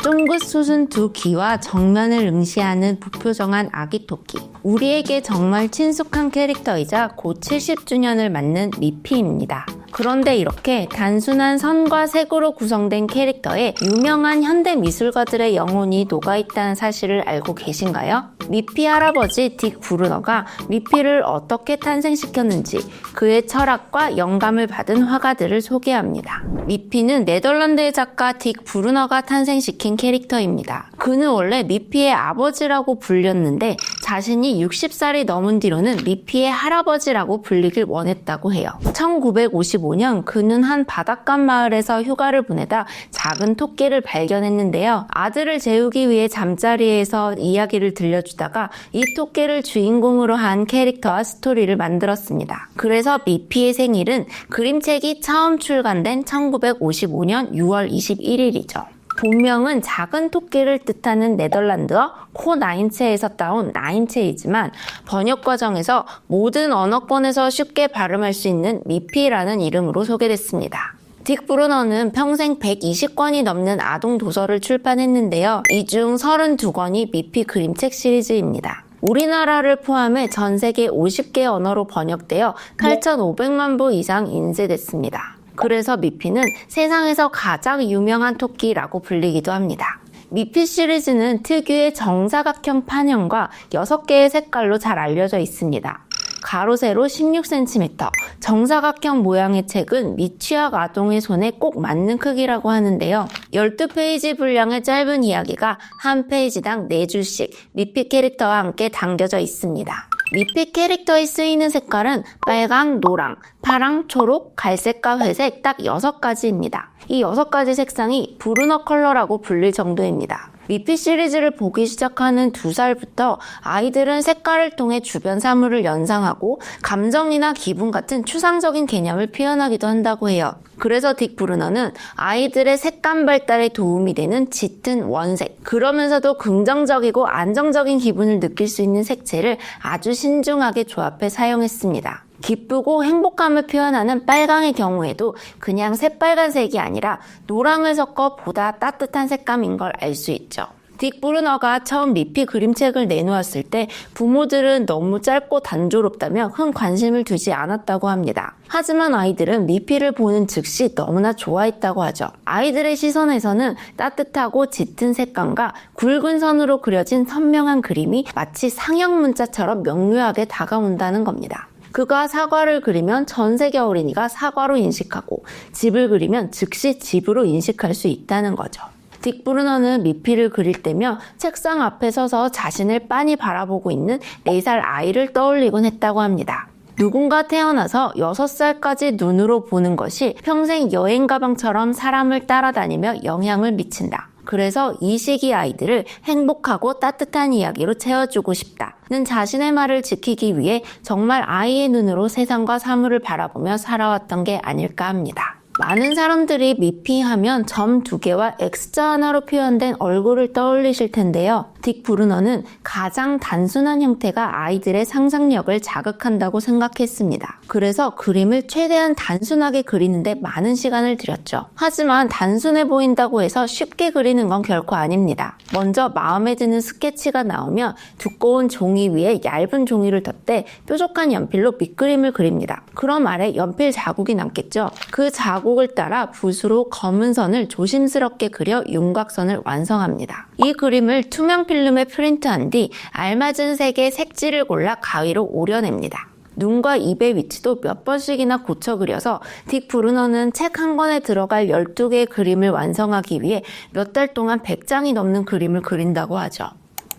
쫑긋 솟은 두 귀와 정면을 응시하는 무표정한 아기 토끼. 우리에게 정말 친숙한 캐릭터이자 곧 70주년을 맞는 미피입니다. 그런데 이렇게 단순한 선과 색으로 구성된 캐릭터에 유명한 현대 미술가들의 영혼이 녹아있다는 사실을 알고 계신가요? 미피 할아버지 딕 브루너가 미피를 어떻게 탄생시켰는지 그의 철학과 영감을 받은 화가들을 소개합니다. 미피는 네덜란드의 작가 딕 브루너가 탄생시킨 캐릭터입니다. 그는 원래 미피의 아버지라고 불렸는데 자신이 60살이 넘은 뒤로는 미피의 할아버지라고 불리길 원했다고 해요. 1955년 그는 한 바닷가 마을에서 휴가를 보내다 작은 토끼를 발견했는데요. 아들을 재우기 위해 잠자리에서 이야기를 들려주다가 이 토끼를 주인공으로 한 캐릭터와 스토리를 만들었습니다. 그래서 미피의 생일은 그림책이 처음 출간된 1955년 6월 21일이죠. 본명은 작은 토끼를 뜻하는 네덜란드어 코나인체에서 따온 나인체이지만 번역 과정에서 모든 언어권에서 쉽게 발음할 수 있는 미피라는 이름으로 소개됐습니다. 딕 브루너는 평생 120권이 넘는 아동 도서를 출판했는데요. 이 중 32권이 미피 그림책 시리즈입니다. 우리나라를 포함해 전 세계 50개 언어로 번역되어 8,500만 부 이상 인쇄됐습니다. 그래서 미피는 세상에서 가장 유명한 토끼라고 불리기도 합니다. 미피 시리즈는 특유의 정사각형 판형과 6개의 색깔로 잘 알려져 있습니다. 가로 세로 16cm, 정사각형 모양의 책은 미취학 아동의 손에 꼭 맞는 크기라고 하는데요. 12페이지 분량의 짧은 이야기가 한 페이지당 4줄씩 미피 캐릭터와 함께 담겨져 있습니다. 미피 캐릭터에 쓰이는 색깔은 빨강, 노랑, 파랑, 초록, 갈색과 회색 딱 6가지입니다. 이 6가지 색상이 브루너 컬러라고 불릴 정도입니다. 미피 시리즈를 보기 시작하는 2살부터 아이들은 색깔을 통해 주변 사물을 연상하고 감정이나 기분 같은 추상적인 개념을 표현하기도 한다고 해요. 그래서 딕 브루너는 아이들의 색감 발달에 도움이 되는 짙은 원색, 그러면서도 긍정적이고 안정적인 기분을 느낄 수 있는 색채를 아주 신중하게 조합해 사용했습니다. 기쁘고 행복감을 표현하는 빨강의 경우에도 그냥 새빨간색이 아니라 노랑을 섞어 보다 따뜻한 색감인 걸 알 수 있죠. 딕 브루너가 처음 미피 그림책을 내놓았을 때 부모들은 너무 짧고 단조롭다며 큰 관심을 두지 않았다고 합니다. 하지만 아이들은 미피를 보는 즉시 너무나 좋아했다고 하죠. 아이들의 시선에서는 따뜻하고 짙은 색감과 굵은 선으로 그려진 선명한 그림이 마치 상형 문자처럼 명료하게 다가온다는 겁니다. 그가 사과를 그리면 전 세계 어린이가 사과로 인식하고 집을 그리면 즉시 집으로 인식할 수 있다는 거죠. 딕 브루너는 미피를 그릴 때며 책상 앞에 서서 자신을 빤히 바라보고 있는 4살 아이를 떠올리곤 했다고 합니다. 누군가 태어나서 6살까지 눈으로 보는 것이 평생 여행 가방처럼 사람을 따라다니며 영향을 미친다. 그래서 이 시기 아이들을 행복하고 따뜻한 이야기로 채워주고 싶다는 자신의 말을 지키기 위해 정말 아이의 눈으로 세상과 사물을 바라보며 살아왔던 게 아닐까 합니다. 많은 사람들이 미피 하면 점 2개와 X자 하나로 표현된 얼굴을 떠올리실 텐데요. 딕 브루너는 가장 단순한 형태가 아이들의 상상력을 자극한다고 생각했습니다. 그래서 그림을 최대한 단순하게 그리는데 많은 시간을 들였죠. 하지만 단순해 보인다고 해서 쉽게 그리는 건 결코 아닙니다. 먼저 마음에 드는 스케치가 나오면 두꺼운 종이 위에 얇은 종이를 덧대 뾰족한 연필로 밑그림을 그립니다. 그럼 아래 연필 자국이 남겠죠. 그 자국을 따라 붓으로 검은 선을 조심스럽게 그려 윤곽선을 완성합니다. 이 그림을 투명 필름에 프린트한 뒤 알맞은 색의 색지를 골라 가위로 오려냅니다. 눈과 입의 위치도 몇 번씩이나 고쳐 그려서 딕 브루너는 책 한 권에 들어갈 12개의 그림을 완성하기 위해 몇 달 동안 100장이 넘는 그림을 그린다고 하죠.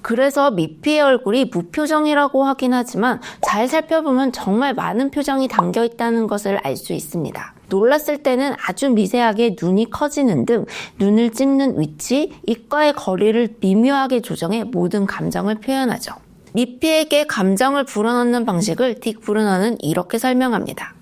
그래서 미피의 얼굴이 무표정이라고 하긴 하지만 잘 살펴보면 정말 많은 표정이 담겨 있다는 것을 알 수 있습니다. 놀랐을 때는 아주 미세하게 눈이 커지는 등 눈을 찍는 위치, 입과의 거리를 미묘하게 조정해 모든 감정을 표현하죠. 미피에게 감정을 불어넣는 방식을 딕 브루너는 이렇게 설명합니다.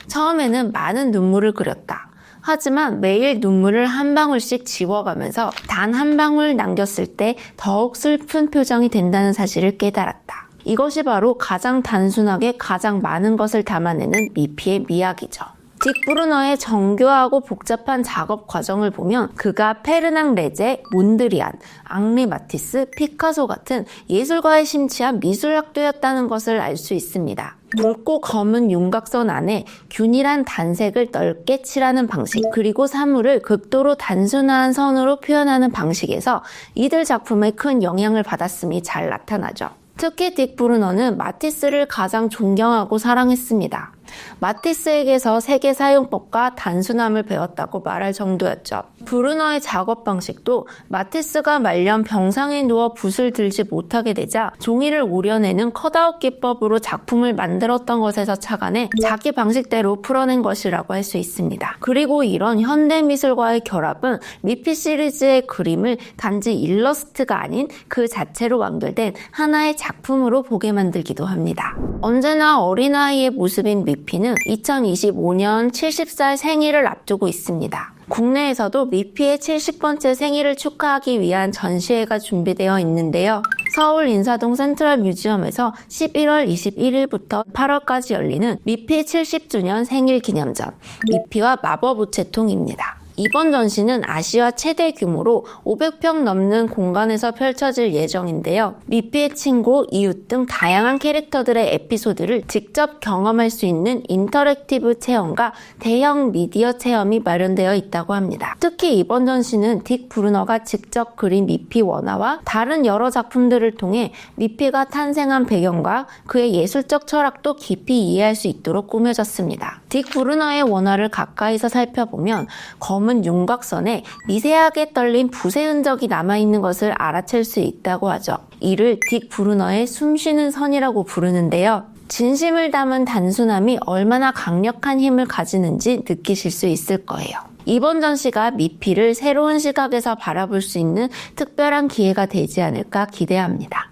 처음에는 많은 눈물을 그렸다. 하지만 매일 눈물을 한 방울씩 지워가면서 단 한 방울 남겼을 때 더욱 슬픈 표정이 된다는 사실을 깨달았다. 이것이 바로 가장 단순하게 가장 많은 것을 담아내는 미피의 미학이죠. 딕 브루너의 정교하고 복잡한 작업 과정을 보면 그가 페르낭 레제, 몬드리안, 앙리 마티스, 피카소 같은 예술가에 심취한 미술학도였다는 것을 알 수 있습니다. 굵고 검은 윤곽선 안에 균일한 단색을 넓게 칠하는 방식, 그리고 사물을 극도로 단순한 선으로 표현하는 방식에서 이들 작품에 큰 영향을 받았음이 잘 나타나죠. 특히 딕 브루너는 마티스를 가장 존경하고 사랑했습니다. 마티스에게서 세계 사용법과 단순함을 배웠다고 말할 정도였죠. 브루너의 작업 방식도 마티스가 말년 병상에 누워 붓을 들지 못하게 되자 종이를 오려내는 컷아웃 기법으로 작품을 만들었던 것에서 착안해 자기 방식대로 풀어낸 것이라고 할 수 있습니다. 그리고 이런 현대미술과의 결합은 미피 시리즈의 그림을 단지 일러스트가 아닌 그 자체로 완결된 하나의 작품으로 보게 만들기도 합니다. 언제나 어린아이의 모습인 미피는 2025년 70살 생일을 앞두고 있습니다. 국내에서도 미피의 70번째 생일을 축하하기 위한 전시회가 준비되어 있는데요. 서울 인사동 센트럴 뮤지엄에서 11월 21일부터 8월까지 열리는 미피 70주년 생일 기념전, 미피와 마법 우체통입니다. 이번 전시는 아시아 최대 규모로 500평 넘는 공간에서 펼쳐질 예정인데요. 미피의 친구, 이웃 등 다양한 캐릭터들의 에피소드를 직접 경험할 수 있는 인터랙티브 체험과 대형 미디어 체험이 마련되어 있다고 합니다. 특히 이번 전시는 딕 브루너가 직접 그린 미피 원화와 다른 여러 작품들을 통해 미피가 탄생한 배경과 그의 예술적 철학도 깊이 이해할 수 있도록 꾸며졌습니다. 딕 브루너의 원화를 가까이서 살펴보면 검은 윤곽선에 미세하게 떨린 붓의 흔적이 남아있는 것을 알아챌 수 있다고 하죠. 이를 딕 브루너의 숨쉬는 선이라고 부르는데요. 진심을 담은 단순함이 얼마나 강력한 힘을 가지는지 느끼실 수 있을 거예요. 이번 전시가 미피를 새로운 시각에서 바라볼 수 있는 특별한 기회가 되지 않을까 기대합니다.